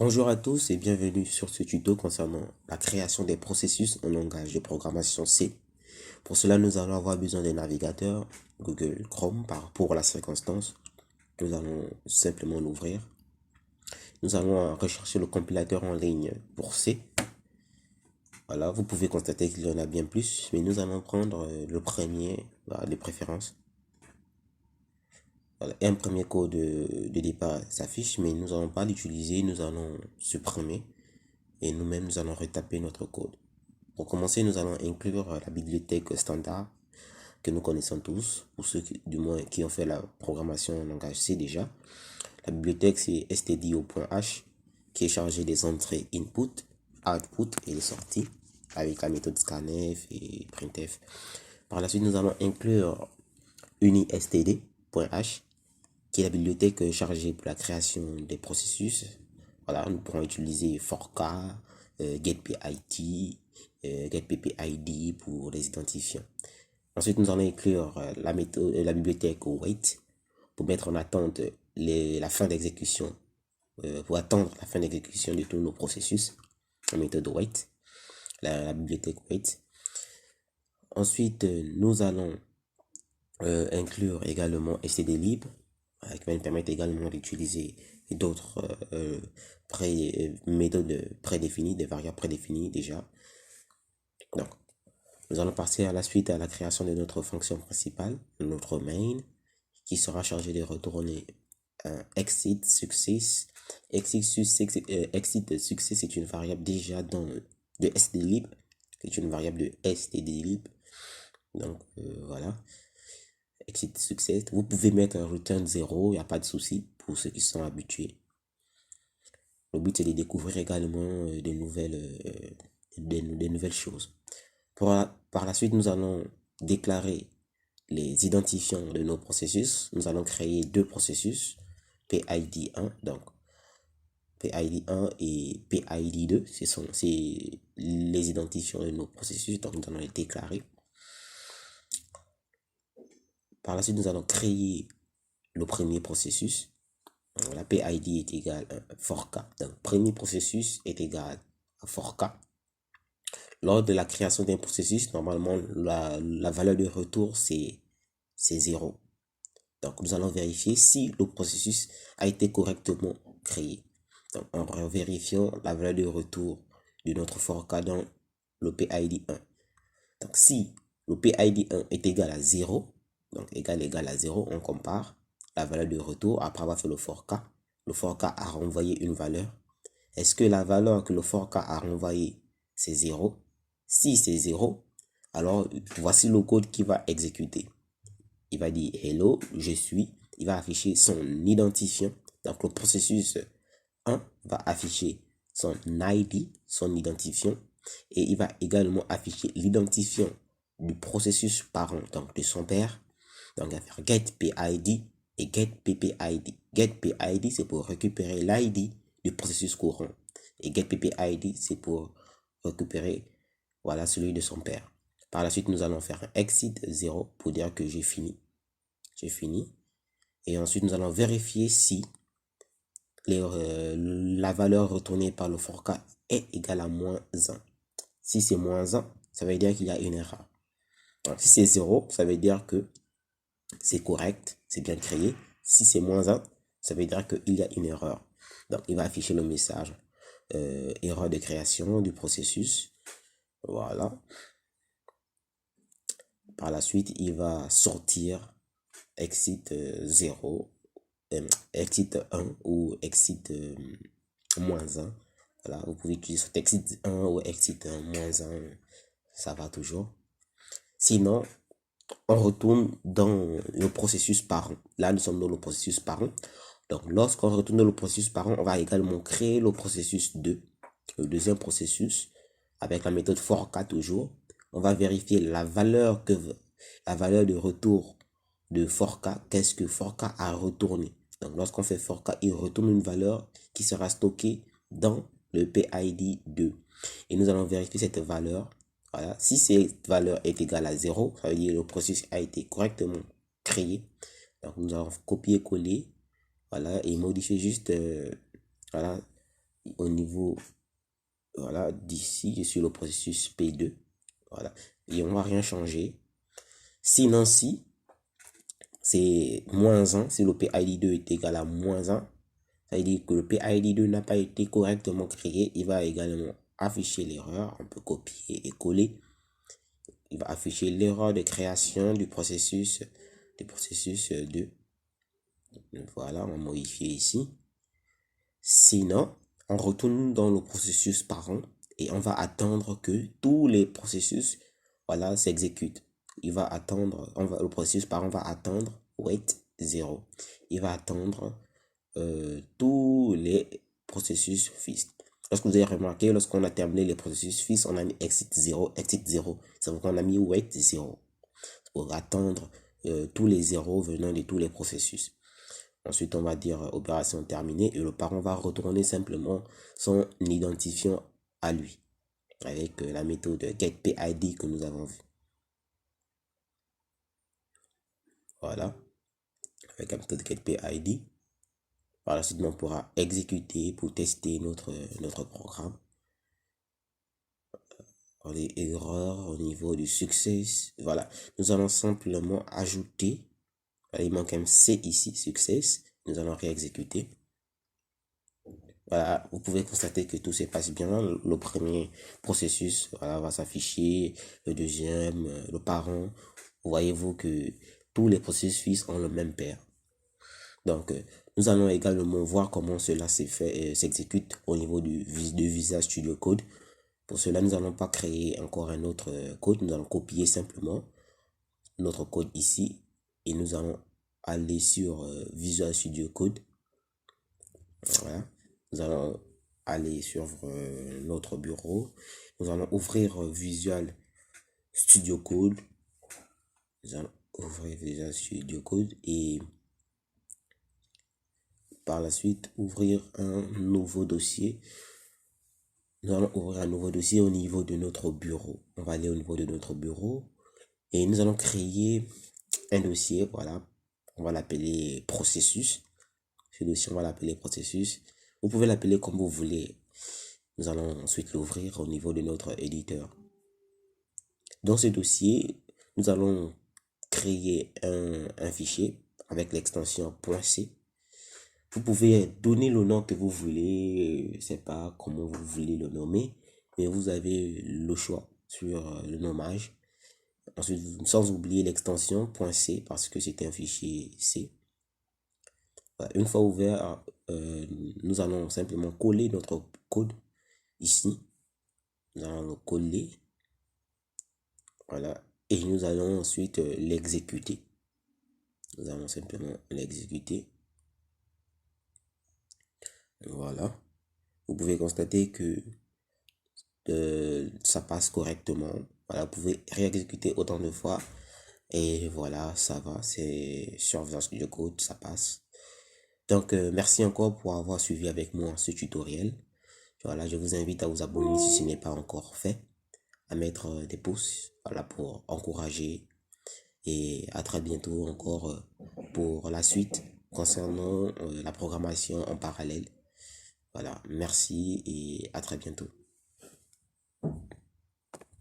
Bonjour à tous et bienvenue sur ce tuto concernant la création des processus en langage de programmation C. Pour cela, nous allons avoir besoin d'un navigateur Google Chrome pour la circonstance. Nous allons simplement l'ouvrir. Nous allons rechercher le compilateur en ligne pour C. Voilà, vous pouvez constater qu'il y en a bien plus, mais nous allons prendre le premier, de préférence. Voilà, un premier code de départ s'affiche, mais nous n'allons pas l'utiliser, nous allons supprimer. Et nous-mêmes, nous allons retaper notre code. Pour commencer, nous allons inclure la bibliothèque standard que nous connaissons tous, pour ceux du moins qui ont fait la programmation en langage C déjà. La bibliothèque, c'est stdio.h, qui est chargée des entrées input, output et les sorties, avec la méthode scanf et printf. Par la suite, nous allons inclure unistd.h, qui est la bibliothèque chargée pour la création des processus. Voilà, nous pourrons utiliser fork, getPID, getppid pour les identifiants. Ensuite, nous allons inclure la bibliothèque wait pour mettre en attente la fin d'exécution, pour attendre la fin d'exécution de tous nos processus. La méthode wait, la bibliothèque wait. Ensuite, nous allons inclure également stdlib, qui va nous permettre également d'utiliser d'autres méthodes prédéfinies, des variables prédéfinies déjà. Donc, nous allons passer à la suite à la création de notre fonction principale, notre main, qui sera chargée de retourner un exit success. Exit success est une variable déjà de stdlib, c'est une variable de stdlib. Donc voilà. Exit success. Vous pouvez mettre un return 0, il n'y a pas de souci pour ceux qui sont habitués. Le but c'est de découvrir également des nouvelles choses. Par la suite, nous allons déclarer les identifiants de nos processus. Nous allons créer deux processus, PID1, donc PID1 et PID2, c'est les identifiants de nos processus, donc nous allons les déclarer. Par la suite, nous allons créer le premier processus. La PID est égal à fork. Donc, premier processus est égal à fork. Lors de la création d'un processus, normalement, la valeur de retour, c'est 0. Donc, nous allons vérifier si le processus a été correctement créé. Donc, en vérifiant la valeur de retour de notre fork dans le PID1. Donc, si le PID1 est égal à 0, donc égal à 0, on compare la valeur de retour après avoir fait le fork. Le fork a renvoyé une valeur. Est-ce que la valeur que le fork a renvoyé, c'est 0? Si c'est 0, alors voici le code qui va exécuter. Il va dire hello, je suis. Il va afficher son identifiant. Donc le processus 1 va afficher son ID, son identifiant. Et il va également afficher l'identifiant du processus parent, donc de son père. Donc il va faire getPID et getppid. GetPID, c'est pour récupérer l'ID du processus courant. Et getppid, c'est pour récupérer celui de son père. Par la suite, nous allons faire un exit 0 pour dire que j'ai fini. J'ai fini. Et ensuite, nous allons vérifier si la valeur retournée par le fork est égale à moins 1. Si c'est moins 1, ça veut dire qu'il y a une erreur. Donc, si c'est 0, ça veut dire que c'est correct, c'est bien créé. Si c'est moins 1, ça veut dire qu'il y a une erreur. Donc, il va afficher le message erreur de création du processus. Voilà. Par la suite, il va sortir exit 0, exit 1 ou exit moins 1. Voilà, vous pouvez utiliser cet exit 1 ou exit moins 1, ça va toujours. Sinon, on retourne dans le processus parent. Là, nous sommes dans le processus parent. Donc, lorsqu'on retourne dans le processus parent, on va également créer le processus 2, le deuxième processus, avec la méthode fork toujours. On va vérifier la valeur de retour de fork, qu'est-ce que fork a retourné. Donc, lorsqu'on fait fork, il retourne une valeur qui sera stockée dans le PID2. Et nous allons vérifier cette valeur. Voilà. Si cette valeur est égale à 0, ça veut dire que le processus a été correctement créé. Donc, nous allons copier-coller. Voilà. Et modifier juste. Voilà. au niveau, voilà, d'ici, sur le processus P2, voilà, et on va rien changer. Sinon, si c'est moins 1, si le PID2 est égal à moins 1, ça veut dire que le PID2 n'a pas été correctement créé. Il va également afficher l'erreur. On peut copier et coller. Il va afficher l'erreur de création du processus 2. Voilà, on va modifier ici. Sinon, on retourne dans le processus parent et on va attendre que tous les processus, voilà, s'exécutent. Il va attendre, le processus parent va attendre wait 0. Il va attendre tous les processus fils. Lorsque vous avez remarqué, lorsqu'on a terminé les processus fils, on a mis exit 0, exit 0. C'est pourquoi on a mis wait 0 pour attendre tous les zéros venant de tous les processus. Ensuite, on va dire opération terminée et le parent va retourner simplement son identifiant à lui avec la méthode getPID que nous avons vue. Voilà, avec la méthode getPID. Par la suite, on pourra exécuter pour tester notre programme. Les erreurs au niveau du succès. Voilà, nous allons simplement ajouter. Il manque un C ici, success. Nous allons réexécuter. Voilà, vous pouvez constater que tout se passe bien. Le premier processus, voilà, va s'afficher. Le deuxième, le parent. Voyez-vous que tous les processus ont le même père. Donc, nous allons également voir comment cela s'exécute au niveau du Visual Studio Code. Pour cela, nous n'allons pas créer encore un autre code. Nous allons copier simplement notre code ici et nous allons aller sur Visual Studio Code. Voilà. Nous allons aller sur notre bureau. Nous allons ouvrir Visual Studio Code. Nous allons ouvrir Visual Studio Code et par la suite ouvrir un nouveau dossier. Nous allons ouvrir un nouveau dossier au niveau de notre bureau. On va aller au niveau de notre bureau et nous allons créer un dossier. Voilà, on va l'appeler processus. Ce dossier, on va l'appeler processus. Vous pouvez l'appeler comme vous voulez. Nous allons ensuite l'ouvrir au niveau de notre éditeur. Dans ce dossier, nous allons créer un fichier avec l'extension .c. Vous pouvez donner le nom que vous voulez, je ne sais pas comment vous voulez le nommer, mais vous avez le choix sur le nommage. Ensuite, sans oublier l'extension .c parce que c'est un fichier C. Voilà. Une fois ouvert, nous allons simplement coller notre code ici. Nous allons le coller. Voilà. Et nous allons ensuite l'exécuter. Nous allons simplement l'exécuter. Voilà. Vous pouvez constater que ça passe correctement. Voilà, vous pouvez réexécuter autant de fois. Et voilà, ça va. C'est sur Visual Studio Code, ça passe. Donc, merci encore pour avoir suivi avec moi ce tutoriel. Voilà, je vous invite à vous abonner si ce n'est pas encore fait. À mettre des pouces, voilà, pour encourager. Et à très bientôt encore pour la suite concernant la programmation en parallèle. Voilà, merci et à très bientôt.